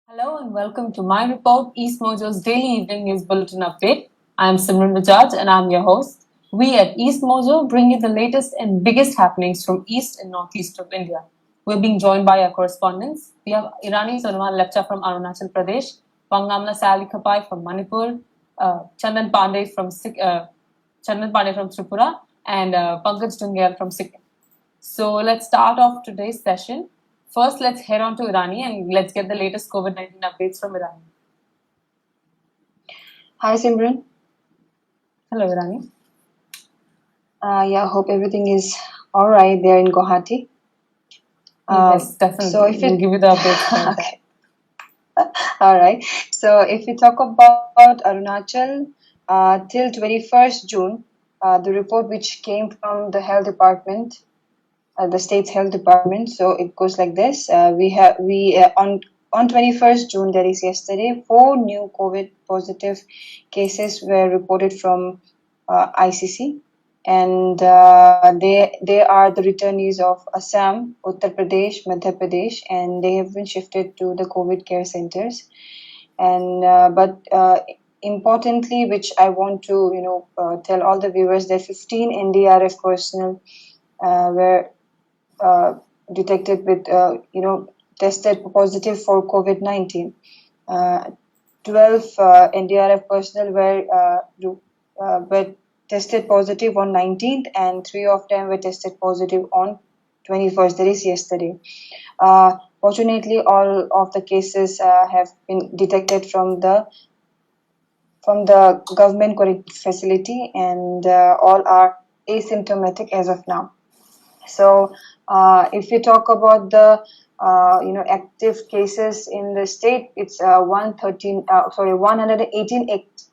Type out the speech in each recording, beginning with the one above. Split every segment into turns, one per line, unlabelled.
Hello and welcome to my report, EastMojo's daily evening news bulletin update. I am Simran Bajaj and I'm your host. We at EastMojo bring you the latest and biggest happenings from East and Northeast of India. We're being joined by our correspondents. We have Irani Sonawal Lepcha from Arunachal Pradesh, Pangamla Sally Kapai from Manipur, Chandan Pandey from Tripura, and Pankaj Dungyal from Sikkim. So let's start off today's session. First, let's head on to Irani and let's get the latest COVID-19 updates from Irani.
Hi Simran.
Hello, Irani.
Hope everything is all right there in Guwahati.
Yes, definitely.
So if
we'll give you the updates about
okay. All right. So if we talk about Arunachal, till 21st June, the report which came from the health department, the state's health department. So it goes like this: on 21st June, that is yesterday, 4 new COVID positive cases were reported from ICC, and they are the returnees of Assam, Uttar Pradesh, Madhya Pradesh, and they have been shifted to the COVID care centers. And importantly, which I want to tell all the viewers, that 15 NDRF personnel were detected with tested positive for COVID-19. 12 NDRF personnel were tested positive on 19th, and 3 of them were tested positive on 21st, that is yesterday. Fortunately, all of the cases have been detected from the government quarantine facility, and all are asymptomatic as of now. So if we talk about the active cases in the state, it's 118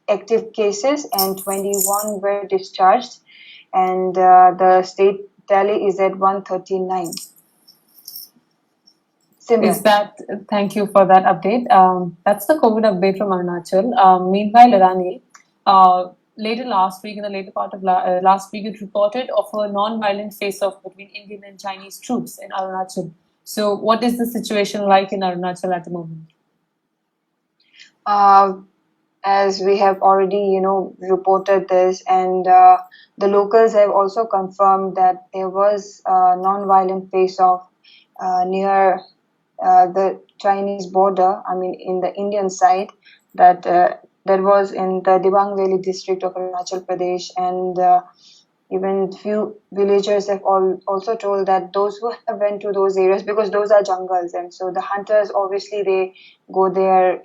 active cases and 21 were discharged, and the state tally is at 139.
Thank you for that update. That's the COVID update from Arunachal. Meanwhile, Irani, later last week, in the later part of last week, it reported of a non-violent face-off between Indian and Chinese troops in Arunachal. So what is the situation like in Arunachal at the moment?
As we have already, reported this, and the locals have also confirmed that there was a non-violent face-off near the Chinese border. I mean, in the Indian side, that was in the Dibang Valley district of Arunachal Pradesh, and even few villagers have also told that those who have went to those areas, because those are jungles, and so the hunters, obviously they go there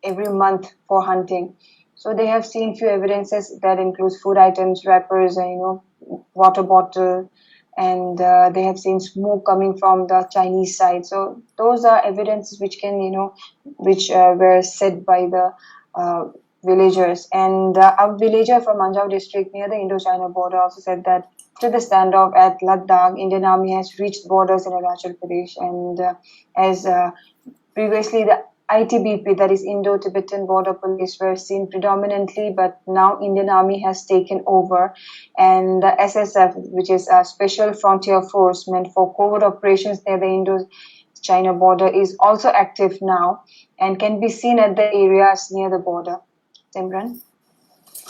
every month for hunting. So they have seen few evidences that includes food items, wrappers, and water bottle, and they have seen smoke coming from the Chinese side. So those are evidences which can, which were said by the villagers. And a villager from Anjaw district near the Indo-China border also said that after the standoff at Ladakh, Indian Army has reached borders in Arunachal Pradesh, and as previously the ITBP, that is Indo-Tibetan Border Police, were seen predominantly, but now Indian Army has taken over, and the SSF, which is a Special Frontier Force meant for COVID operations near the Indo-China border, is also active now and can be seen at the areas near the border. Simran?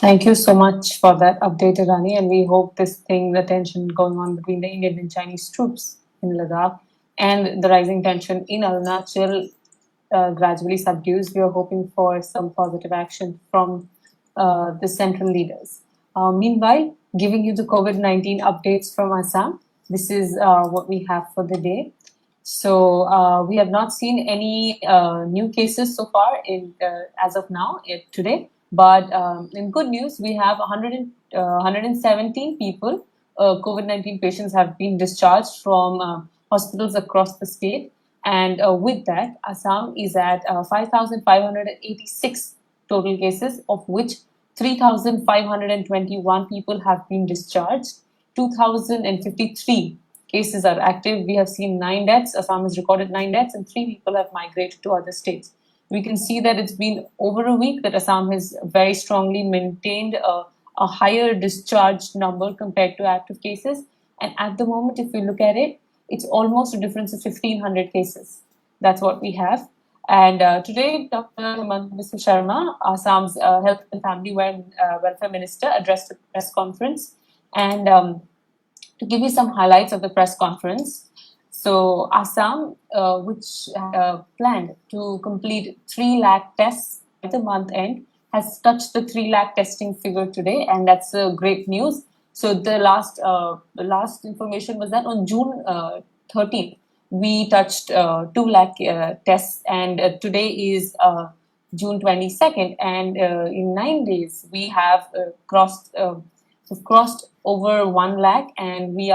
Thank you so much for that update, Irani, and we hope this thing, the tension going on between the Indian and Chinese troops in Ladakh and the rising tension in Arunachal gradually subdues. We are hoping for some positive action from the central leaders. Meanwhile, giving you the COVID-19 updates from Assam, this is what we have for the day. So we have not seen any new cases so far as of now today. But in good news, we have 117 people, COVID-19 patients have been discharged from hospitals across the state. And with that, Assam is at 5,586 total cases, of which 3,521 people have been discharged. 2,053 cases are active. We have seen 9 deaths. Assam has recorded 9 deaths, and 3 people have migrated to other states. We can see that it's been over a week that Assam has very strongly maintained a higher discharged number compared to active cases. And at the moment, if we look at it, it's almost a difference of 1,500 cases. That's what we have. And today, Dr. Hemant Biswa Sharma, Assam's Health and Family Welfare Minister, addressed a press conference. And to give you some highlights of the press conference, so Assam, which planned to complete 3 lakh tests at the month end, has touched the 3 lakh testing figure today, and that's great news. So the last information was that on June 13th, we touched 2 lakh tests, and today is June 22nd, and in 9 days we have we've crossed over 1 lakh, and we've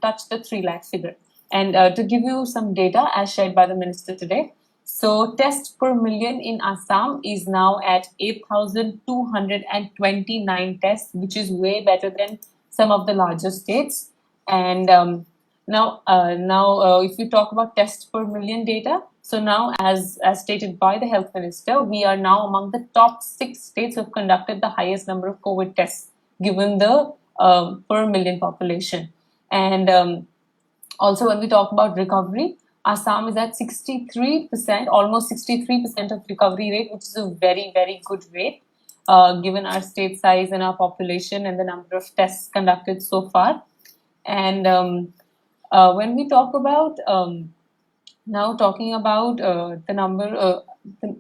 touched the 3 lakh figure. And to give you some data as shared by the minister today, so test per million in Assam is now at 8,229 tests, which is way better than some of the larger states. And if we talk about test per million data, so now, as stated by the health minister, we are now among the top 6 states who have conducted the highest number of COVID tests given the per million population. And also, when we talk about recovery, Assam is at 63%, almost 63% of recovery rate, which is a very, very good rate given our state size and our population and the number of tests conducted so far. And when we talk about talking about the number, the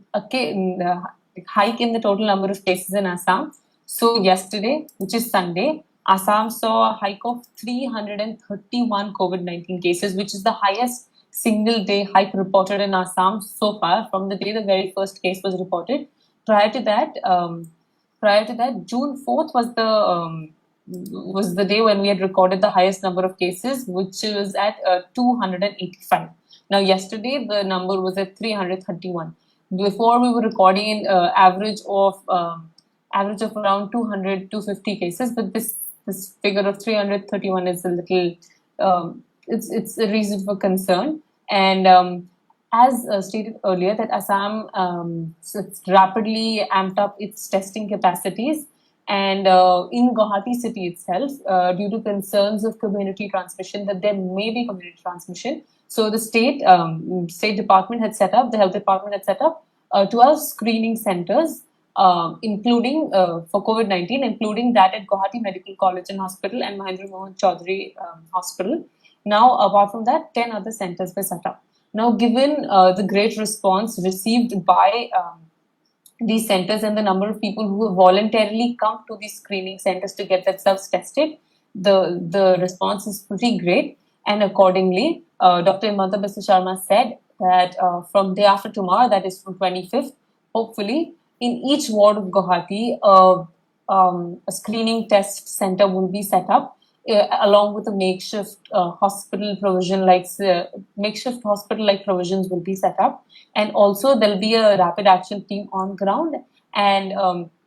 hike in the total number of cases in Assam. So yesterday, which is Sunday, Assam saw a hike of 331 COVID-19 cases, which is the highest single day hike reported in Assam so far from the day the very first case was reported. Prior to that, June 4th was the day when we had recorded the highest number of cases, which was at 285. Now, yesterday, the number was at 331. Before, we were recording an average of around 200, 250 cases, but this figure of 331 is a little, it's a reason for concern. And as stated earlier, that Assam rapidly amped up its testing capacities. And in Guwahati city itself, due to concerns of community transmission, that there may be community transmission, so the state department had set up, the health department had set up 12 screening centers, including for COVID-19, including that at Guwahati Medical College and Hospital and Mahendra Mohan Chaudhary Hospital. Now, apart from that, 10 other centers were set up. Now, given the great response received by these centers and the number of people who have voluntarily come to these screening centers to get themselves tested, the response is pretty great. And accordingly, Dr. Hemant Biswa Sharma said that from day after tomorrow, that is from 25th, hopefully, in each ward of Guwahati, a screening test center will be set up, along with a makeshift hospital provision, makeshift hospital-like provisions will be set up. And also, there'll be a rapid action team on ground. And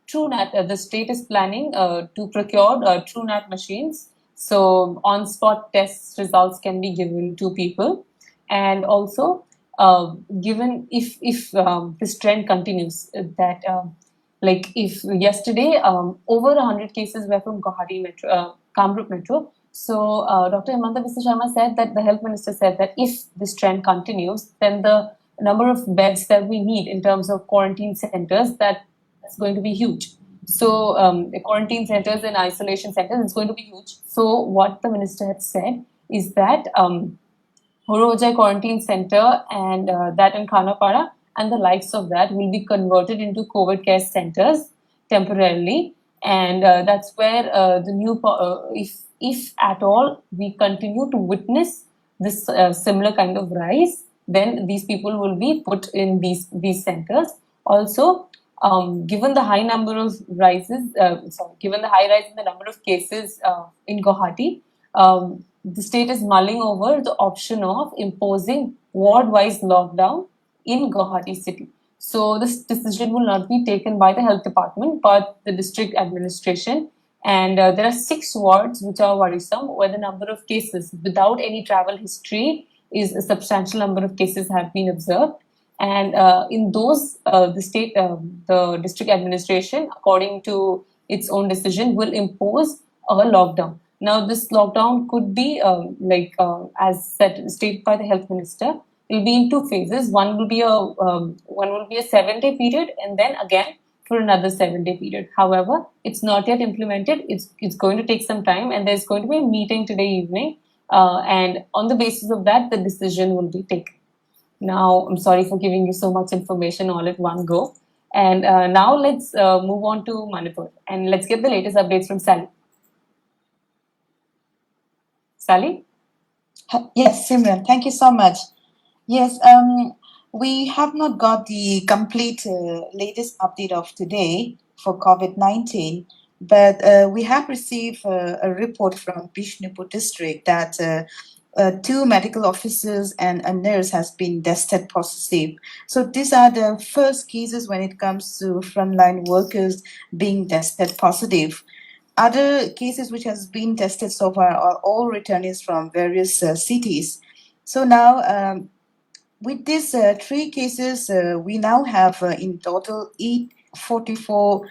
TrueNat, the state is planning to procure TrueNat machines. So on-spot test results can be given to people. And also, given if this trend continues, that if yesterday over 100 cases were from Guwahati Metro, Kamrup Metro. So Dr. Hemant Biswa Sharma said that the health minister said that if this trend continues, then the number of beds that we need in terms of quarantine centers, that's going to be huge. So quarantine centers and isolation centers is going to be huge. So what the minister had said is that Horojai Quarantine Center and that in Khanapara and the likes of that will be converted into COVID care centers temporarily. And that's where the new, if at all we continue to witness this similar kind of rise, then these people will be put in these centers. Also, given the high number of given the high rise in the number of cases in Guwahati, the state is mulling over the option of imposing ward-wise lockdown in Guwahati city. So this decision will not be taken by the health department, but the district administration. And there are 6 wards which are worrisome, where the number of cases without any travel history is a substantial number of cases have been observed. And in those, the district administration, according to its own decision, will impose a lockdown. Now, this lockdown could be, as stated by the health minister, It'll be in two phases. One will be a 7 day period, and then again for another 7 day period. However, it's not yet implemented. It's going to take some time, and there's going to be a meeting today evening, and on the basis of that, the decision will be taken. Now, I'm sorry for giving you so much information all at one go. And now let's move on to Manipur, and let's get the latest updates from Sally. Sally?
Yes, Simran, thank you so much. Yes, we have not got the complete latest update of today for COVID-19, but we have received a report from Bishnupur district that two medical officers and a nurse has been tested positive. So these are the first cases when it comes to frontline workers being tested positive. Other cases which has been tested so far are all returnees from various cities. So now, with these three cases, we now have in total 844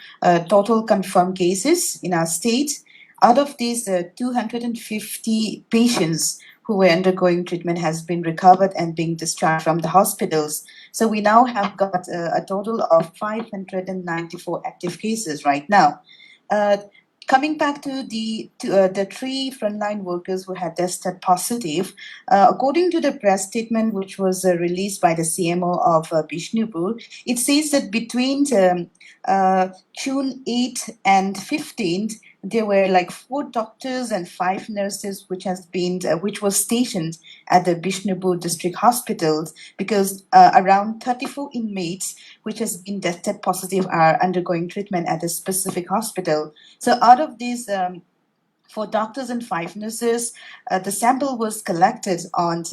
total confirmed cases in our state. Out of these, 250 patients who were undergoing treatment has been recovered and being discharged from the hospitals. So we now have got a total of 594 active cases right now. Coming back to the three frontline workers who had tested positive, according to the press statement which was released by the CMO of Bishnupur, it says that between June 8th and 15th, there were like 4 doctors and 5 nurses which was stationed at the Bishnupur district hospitals, because around 34 inmates which has been tested positive are undergoing treatment at a specific hospital. So out of these 4 doctors and 5 nurses, the sample was collected on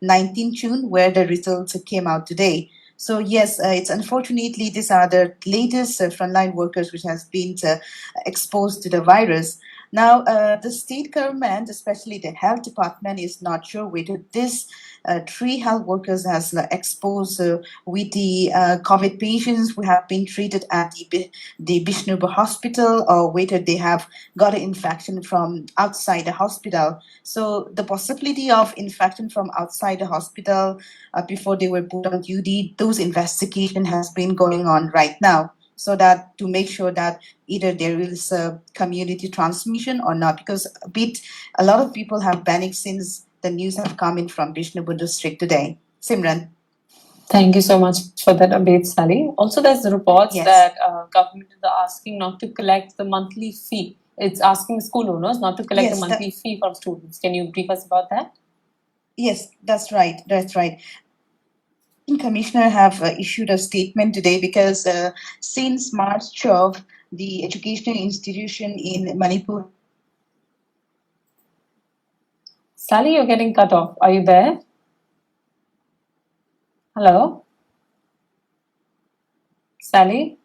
19 June, where the results came out today. So yes, it's unfortunately these are the latest frontline workers which has been exposed to the virus. Now, the state government, especially the health department, is not sure whether this 3 health workers has exposed with the COVID patients who have been treated at the Bishnupur hospital, or whether they have got an infection from outside the hospital. So the possibility of infection from outside the hospital before they were put on duty, those investigation has been going on right now, so that to make sure that either there is a community transmission or not, because a lot of people have panicked since the news have come in from Bishnupur district today. Simran.
Thank you so much for that update, Sally. Also, there's reports
Yes.
that government is asking not to collect the monthly fee. It's asking school owners not to collect
Yes,
the monthly fee from students. Can you brief us about that?
Yes, that's right. That's right. Commissioner have issued a statement today because since March 12, the educational institution in Manipur.
Sally, you're getting cut off. Are you there? Hello? Sally?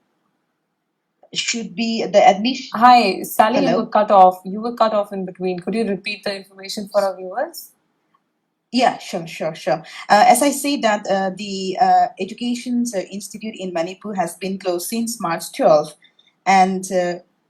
Should be the admission.
Hi, Sally,
Hello?
you were cut off. You were cut off in between. Could you repeat the information for our viewers?
Yeah, sure. As I say that the education institute in Manipur has been closed since March 12, and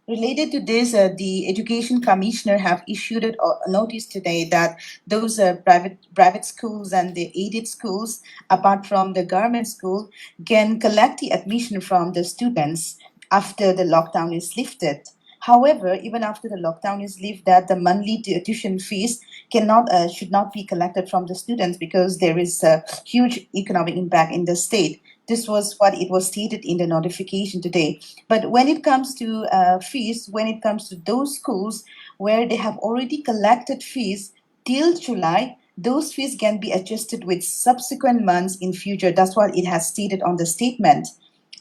related to this, the education commissioner have issued a notice today that those private schools and the aided schools, apart from the government school, can collect the admission from the students after the lockdown is lifted. However, even after the lockdown is lifted, the monthly tuition fees should not be collected from the students, because there is a huge economic impact in the state. This was what it was stated in the notification today. But when it comes to fees, when it comes to those schools where they have already collected fees till July, those fees can be adjusted with subsequent months in future. That's what it has stated on the statement.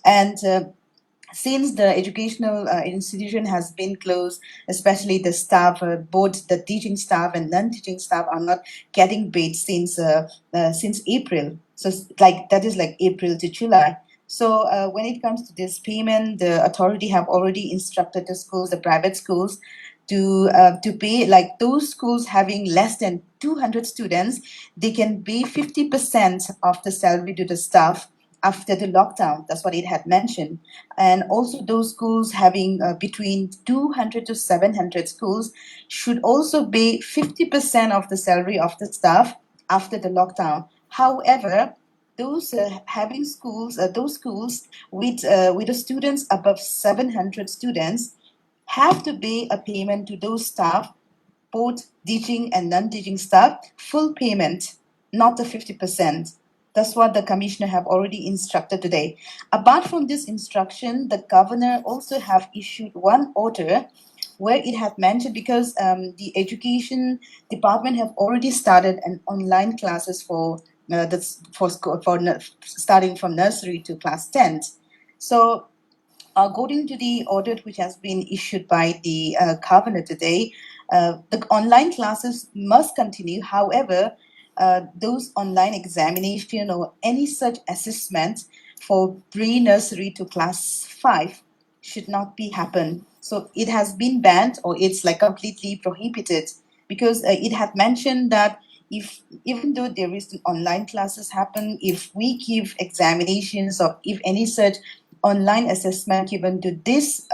And since the educational institution has been closed, especially the staff, both the teaching staff and non-teaching staff are not getting paid since April. So that is like April to July. So when it comes to this payment, the authority have already instructed the schools, the private schools, to pay, like those schools having less than 200 students, they can pay 50% of the salary to the staff after the lockdown. That's what it had mentioned. And also those schools having between 200 to 700 schools should also pay 50% of the salary of the staff after the lockdown. However, those having schools, those schools with the students above 700 students have to pay a payment to those staff, both teaching and non-teaching staff, full payment, not the 50%. That's what the commissioner have already instructed today. Apart from this instruction, the governor also have issued one order where it had mentioned, because the education department have already started an online classes for starting from nursery to class 10th. So according to the order which has been issued by the governor today, the online classes must continue. However, those online examination or any such assessment for pre-nursery to class 5 should not be happen. So it has been banned, or it's like completely prohibited, because it had mentioned that if even though there is an online classes happen, if we give examinations or if any such online assessment given to this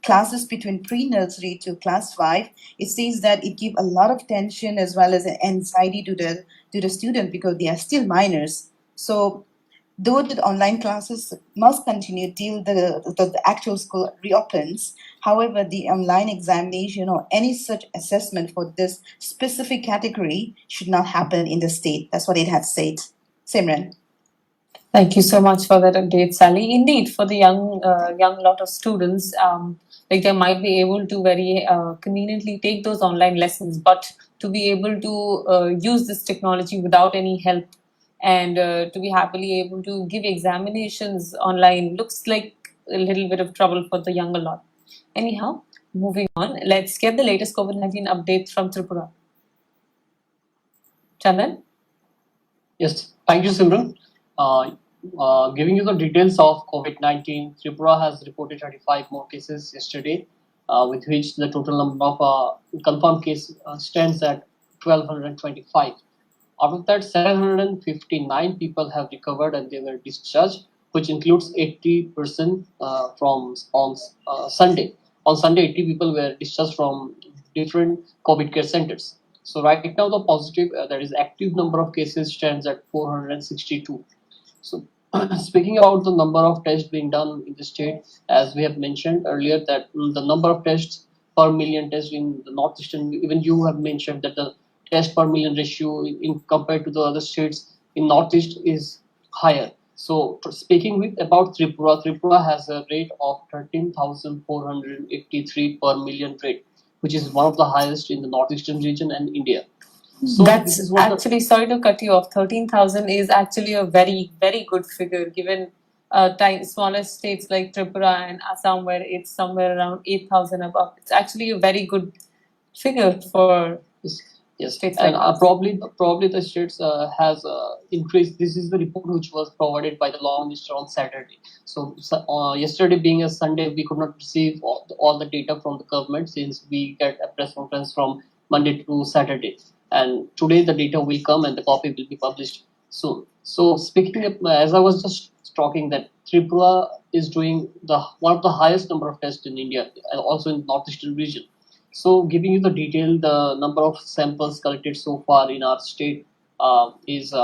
classes between pre-nursery to class 5, it says that it give a lot of tension as well as anxiety to the student, because they are still minors. So though the online classes must continue till the actual school reopens, however, the online examination or any such assessment for this specific category should not happen in the state. That's what it has said. Simran.
Thank you so much for that update, Sally. Indeed, for the young lot of students, like they might be able to very conveniently take those online lessons, but to be able to use this technology without any help and to be happily able to give examinations online looks like a little bit of trouble for the younger lot. Anyhow, moving on, let's get the latest COVID-19 updates from Tripura. Chandan?
Yes, thank you, Simran. Giving you the details of COVID-19, Tripura has reported 35 more cases yesterday, with which the total number of confirmed cases stands at 1,225. Out of that, 759 people have recovered and they were discharged, which includes 80% from on Sunday. On Sunday, 80 people were discharged from different COVID care centers. So right now, the positive, that is active number of cases stands at 462. So speaking about the number of tests being done in the state, as we have mentioned earlier, that the number of tests per million tests in the northeastern, even you have mentioned that the test per million ratio in compared to the other states in northeast is higher. So speaking with about Tripura, Tripura has a rate of 13,483 per million rate, which is one of the highest in the northeastern region and India. So this
That's
is what
actually, sorry to cut you off, 13,000 is actually a very, very good figure given smaller states like Tripura and Assam, where it's somewhere around 8,000 above. It's actually a very good figure for
yes, yes,
states
and
like us.
probably the states has increased. This is the report which was provided by the law minister on Saturday. So yesterday being a Sunday, we could not receive all the data from the government, since we get a press conference from Monday to Saturday, and today the data will come and the copy will be published soon. So speaking of, as I was just talking, that Tripura is doing the one of the highest number of tests in India, and also in northeastern region. So, giving you the detail, the number of samples collected so far in our state is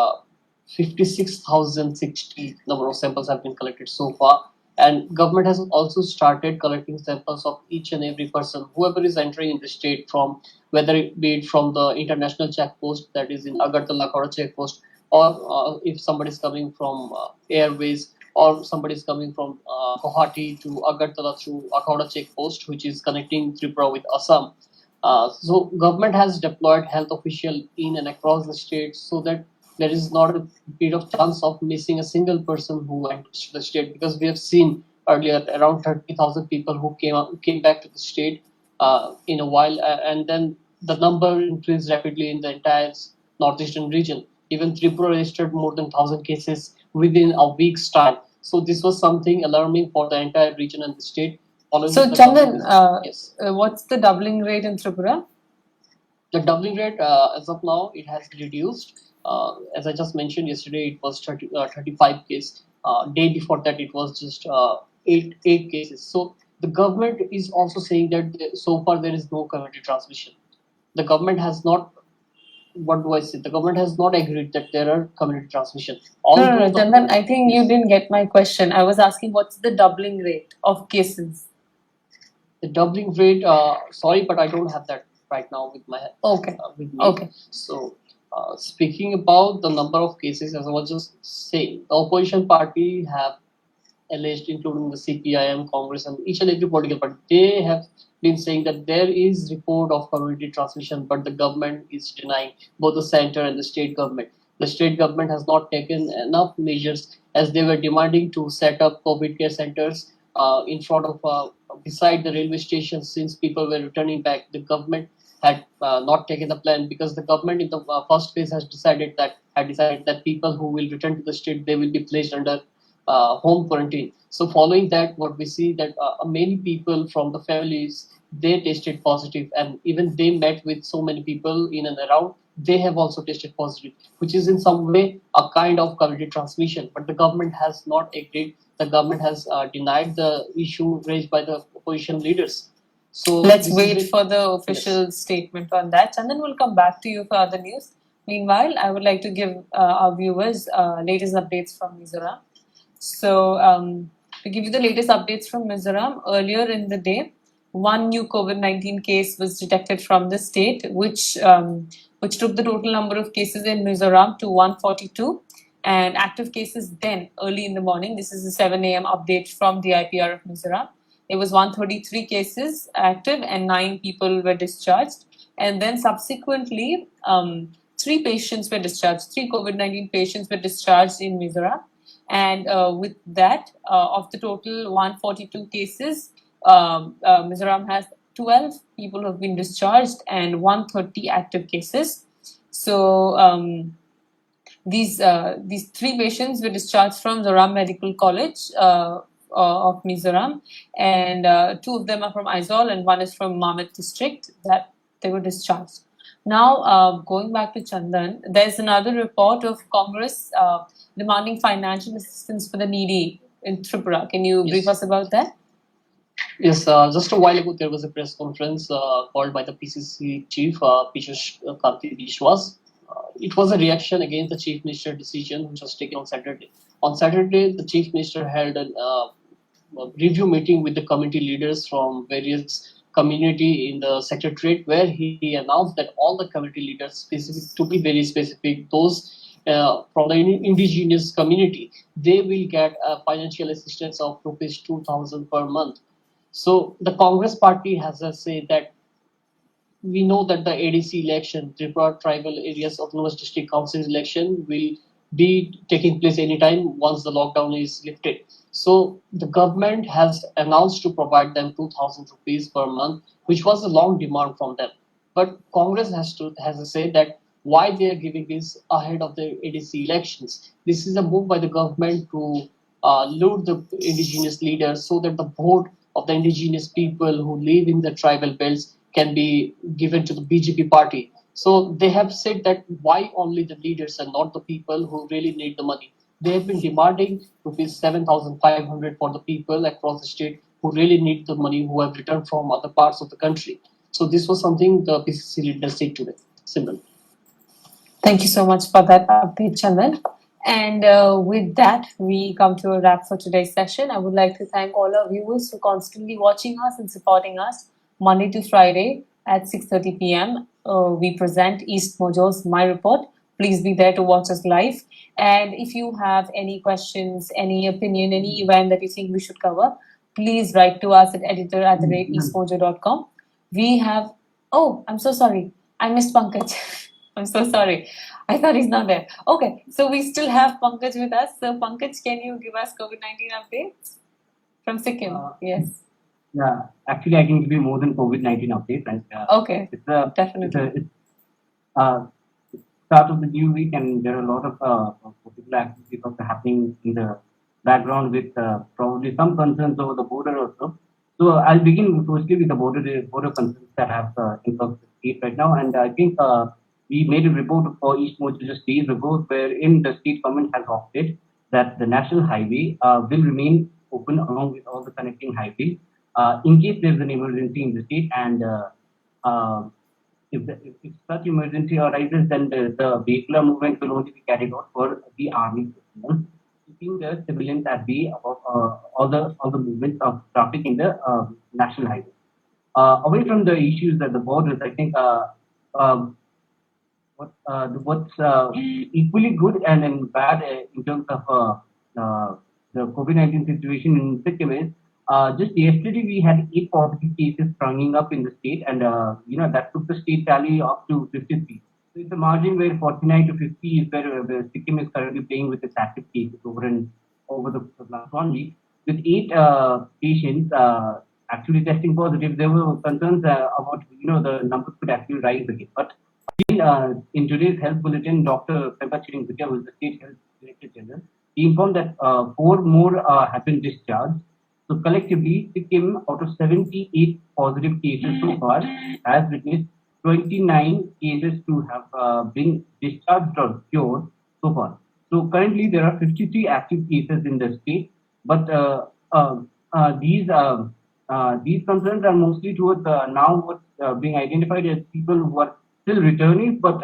56,060 number of samples have been collected so far. And government has also started collecting samples of each and every person, whoever is entering in the state, from whether it be it from the international check post, that is in Agartala Khawda check post, or if somebody is coming from airways, or somebody is coming from Guwahati to Agartala through Akhauda check post, which is connecting Tripura with Assam. So government has deployed health official in and across the state, so that there is not a bit of chance of missing a single person who enters the state, because we have seen earlier around 30,000 people who came back to the state in a while, and then the number increased rapidly in the entire northeastern region. Even Tripura registered more than 1,000 cases within a week's time. So this was something alarming for the entire region and the state.
So,
The
Chandan,
yes,
what's the doubling rate in Tripura?
the doubling rate as of now it has reduced. As I just mentioned yesterday, it was 35 cases. Day before that, it was just eight cases. So the government is also saying that so far there is no community transmission. The government has not what do I say? The government has not agreed that there are community transmission.
No, Chandan, I think you
Yes.
didn't get my question. I was asking what's the doubling rate of cases?
The doubling rate, sorry, but I don't have that right now with my
Okay.
with me.
Okay.
So, speaking about the number of cases, as I was just saying, the opposition party have alleged, including the CPIM, Congress, and each and every political party, they have been saying that there is report of community transmission, but the government is denying, both the center and the state government. The state government has not taken enough measures, as they were demanding to set up COVID care centers in front of beside the railway stations, since people were returning back. The government had not taken the plan, because the government in the first phase has decided that people who will return to the state, they will be placed under home quarantine. So following that, what we see that many people from the families, they tested positive, and even they met with so many people in and around, they have also tested positive, which is in some way a kind of community transmission. But the government has not agreed. The government has denied the issue raised by the opposition leaders. So
let's
this
wait
is
for the official statement on that, and then we'll come back to you for other news. Meanwhile, I would like to give our viewers latest updates from Mizoram. So, to give you the latest updates from Mizoram, earlier in the day, one new COVID-19 case was detected from the state, which took the total number of cases in Mizoram to 142, and active cases then early in the morning. This is a 7 a.m. update from the IPR of Mizoram. It was 133 cases active and 9 people were discharged. And then subsequently, 3 patients were discharged. 3 COVID-19 patients were discharged in Mizoram. And with that, of the total 142 cases, Mizoram has 12 people who have been discharged and 130 active cases. So these 3 patients were discharged from Zoram Medical College of Mizoram, and 2 of them are from Aizawl and 1 is from Mamet district, that they were discharged. Now, going back to Chandan, there's another report of Congress demanding financial assistance for the needy in Tripura. Can you brief us about that?
Yes, just a while ago there was a press conference called by the PCC chief, Piyush Kanti Bishwas. It was a reaction against the chief minister decision, which was taken on Saturday. On Saturday, the chief minister held a review meeting with the community leaders from various community in the secretariat, where he announced that all the community leaders, specific to be very specific, those from the indigenous community, they will get financial assistance of rupees 2,000 per month. So the Congress party has said that we know that the ADC election, Tripura tribal areas autonomous district council election, will be taking place anytime once the lockdown is lifted. So the government has announced to provide them 2,000 rupees per month, which was a long demand from them. But Congress has said that why they are giving this ahead of the ADC elections. This is a move by the government to lure the indigenous leaders, so that the vote of the indigenous people who live in the tribal belts can be given to the BJP party. So they have said that why only the leaders and not the people who really need the money. They have been demanding rupees 7,500 for the people across the state who really need the money, who have returned from other parts of the country. So this was something the PCC leaders said today. Simple.
Thank you so much for that update, Chandan. And with that, we come to a wrap for today's session. I would like to thank all our viewers for constantly watching us and supporting us. Monday to Friday at 6:30 p.m. We present EastMojo's My Report. Please be there to watch us live. And if you have any questions, any opinion, any event that you think we should cover, please write to us at editor@eastmojo.com. We have, oh, I'm so sorry. I missed Pankaj. I'm so sorry. I thought he's not there. Okay, so we still have Pankaj with us. So Pankaj, can you give us COVID-19 updates from Sikkim? Yes.
Yeah, actually, I can give you more than COVID-19 updates. And
Okay,
it's a
definitely.
it's start of the new week, and there are a lot of particular activities also happening in the background, with probably some concerns over the border also. So I'll begin firstly with the border concerns that have influenced the state right now, and I think we made a report for EastMojo just days ago, wherein the state government has opted that the national highway will remain open along with all the connecting highways in case there's an emergency in the state, and if such emergency arises, then the vehicular movement will only be carried out for the army personnel, keeping the civilians at bay about all the movements of traffic in the national highway. Away from the issues at the borders, I think um, what's equally good and bad in terms of the COVID-19 situation in Sikkim is just yesterday we had 8 positive cases springing up in the state, and that took the state tally up to 53. So it's a margin where 49 to 50 is where Sikkim is currently playing with its active cases over the last 1 week. With 8 patients actually testing positive, there were concerns about the numbers could actually rise again. But in today's health bulletin, Dr. Peppa Chiringutia, who is the state health director general, he informed that 4 more have been discharged. So collectively, Sikkim, out of 78 positive cases so far, has witnessed 29 cases to have been discharged or cured so far. So currently, there are 53 active cases in the state, but these concerns are mostly towards now what's being identified as people who are still returning, but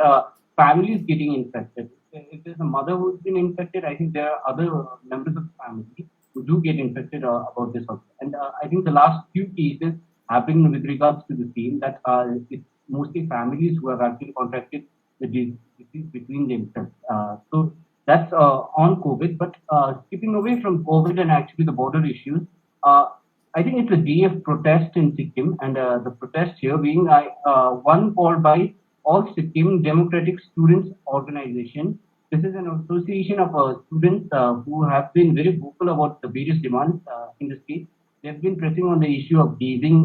families getting infected. If there's a mother who's been infected, I think there are other members of the family who do get infected about this also. And I think the last few cases have been with regards to the same, that it's mostly families who have actually contracted the disease between themselves. So that's on COVID. But skipping away from COVID and actually the border issues, I think it's a day of protest in Sikkim, and the protest here being one called by All Sikkim Democratic Students Organization. This is an association of students who have been very vocal about the various demands in the state. They've been pressing on the issue of gazing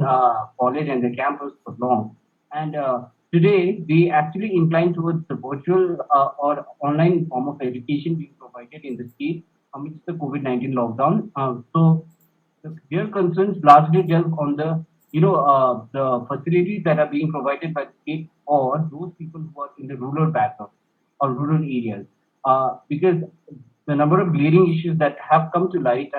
college and the campus for long. And today, they actually incline towards the virtual or online form of education being provided in the state amidst the COVID-19 lockdown. Their concerns largely delve on the facilities that are being provided by the state or those people who are in the rural background or rural areas. Because the number of glaring issues that have come to light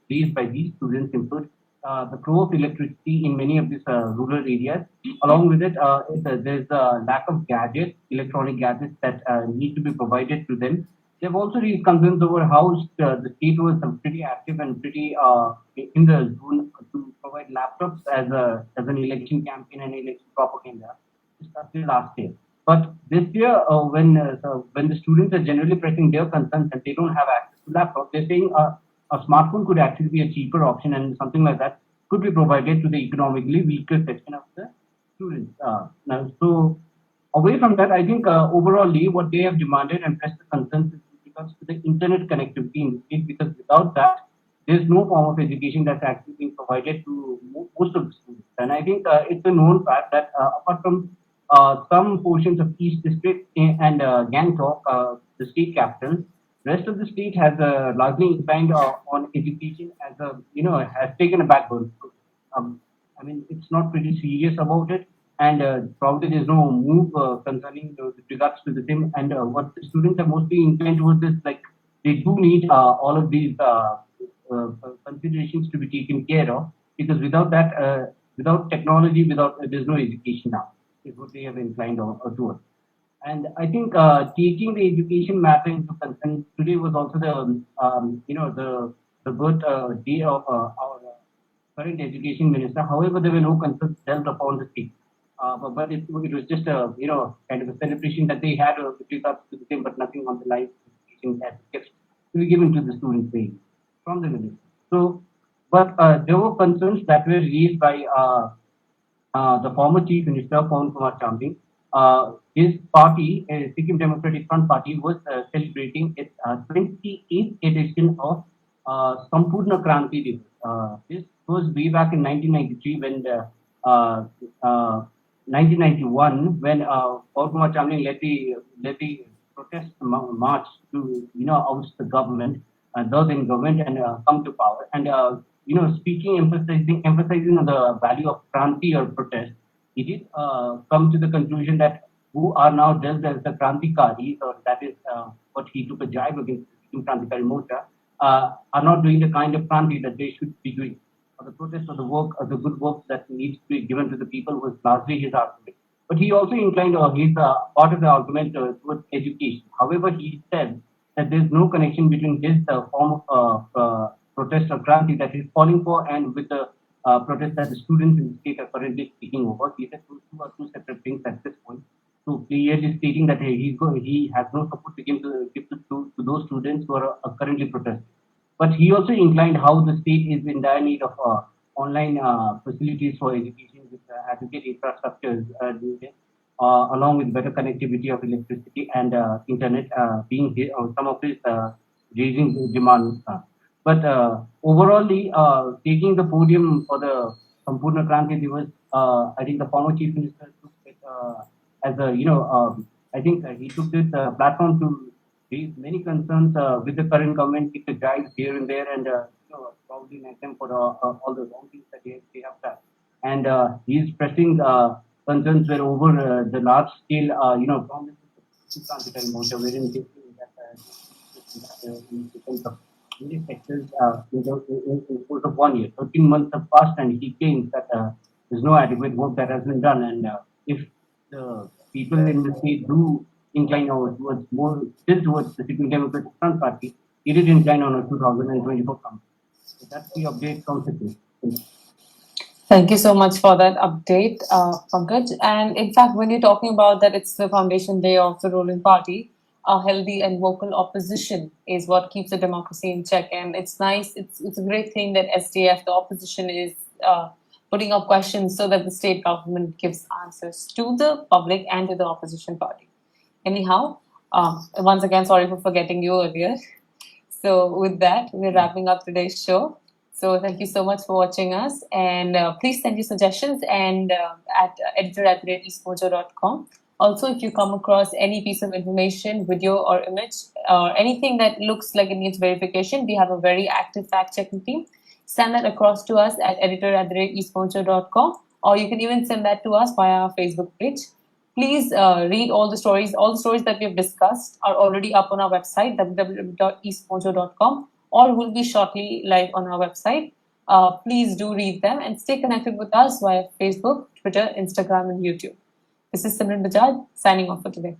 raised by these students include the flow of electricity in many of these rural areas. Along with it, there's a lack of gadgets, electronic gadgets that need to be provided to them. They've also raised concerns over how the state was pretty active and pretty in the zone to provide laptops as an election campaign and election propaganda just until last year. But this year, when the students are generally pressing their concerns and they don't have access to laptops, they're saying a smartphone could actually be a cheaper option, and something like that could be provided to the economically weaker section of the students. So away from that, I think overallly what they have demanded and pressed the concerns is with regards to the internet connectivity in the state, because without that, there's no form of education that's actually being provided to most of the students. And I think it's a known fact that apart from some portions of East District and Gangtok, the state capital, rest of the state has largely inclined on education as has taken a back burner. I mean, it's not pretty serious about it, and probably there's no move concerning with regards to the same. And what the students are mostly inclined towards is like they do need all of these considerations to be taken care of, because without that, without technology, without there's no education now, is what they have inclined towards. And I think taking the education matter into concern, today was also the birth day of our current education minister. However, there were no concerns dealt upon the state. But it was just a kind of a celebration that they had with regards to the same, but nothing on the live education that gets to be given to the students from the minister. So, but there were concerns that were raised by the former Chief Minister, Pawan Kumar Chamling. His party, Sikkim Democratic Front Party, was celebrating its 28th edition of Sampurna Kranti Divas. This was way back in 1993 when 1991 when Pawan Kumar Chamling led the protest march to oust the government, the then government, and come to power. And speaking, emphasizing on the value of Kranti or protest, he did come to the conclusion that who are now judged as the Krantikaris, or that is what he took a jibe against the Sikkim Krantikari Morcha, are not doing the kind of Kranti that they should be doing, or the protest or the work or the good work that needs to be given to the people was largely his argument. But he also inclined, his part of the argument towards education. However, he said that there's no connection between his form of protest or kranti that he's calling for and with the protest that the students in the state are currently speaking over. He said two are two separate things at this point. So clearly stating that he has no support to give to those students who are currently protesting. But he also inclined how the state is in dire need of online facilities for education with adequate infrastructures, along with better connectivity of electricity and internet being some of his raising demands. But overall, taking the podium for the Sampurna Kranti Divas, I think the former chief minister took it as a, I think he took this platform to raise many concerns with the current government, with the guys here and there, and probably thank them for all the wrong things that they have done. And he's pressing concerns were over the large scale, promises of Krantikari Morcha, wherein they feel that in defense of various sectors in the course of 1 year. 13 months have passed, and he claims that there's no adequate work that has been done. And if the people in the state do incline towards more still towards the Sikkim Democratic Front Party, it is inclined on a 2024 campaign. So that's the update from Sikkim.
Thank you so much for that update, Pankaj. And in fact, when you're talking about that it's the foundation day of the ruling party, a healthy and vocal opposition is what keeps the democracy in check. And it's nice, it's a great thing that SDF, the opposition, is putting up questions so that the state government gives answers to the public and to the opposition party. Anyhow, once again, sorry for forgetting you earlier. So with that, we're wrapping up today's show. So thank you so much for watching us, and please send your suggestions and at editor@eastmojo.com. Also, if you come across any piece of information, video or image, or anything that looks like it needs verification, we have a very active fact-checking team. Send that across to us at editor@eastmojo.com, or you can even send that to us via our Facebook page. Please read all the stories. All the stories that we have discussed are already up on our website, www.eastmojo.com, or will be shortly live on our website. Please do read them and stay connected with us via Facebook, Twitter, Instagram, and YouTube. This is Simran Bajaj signing off for today.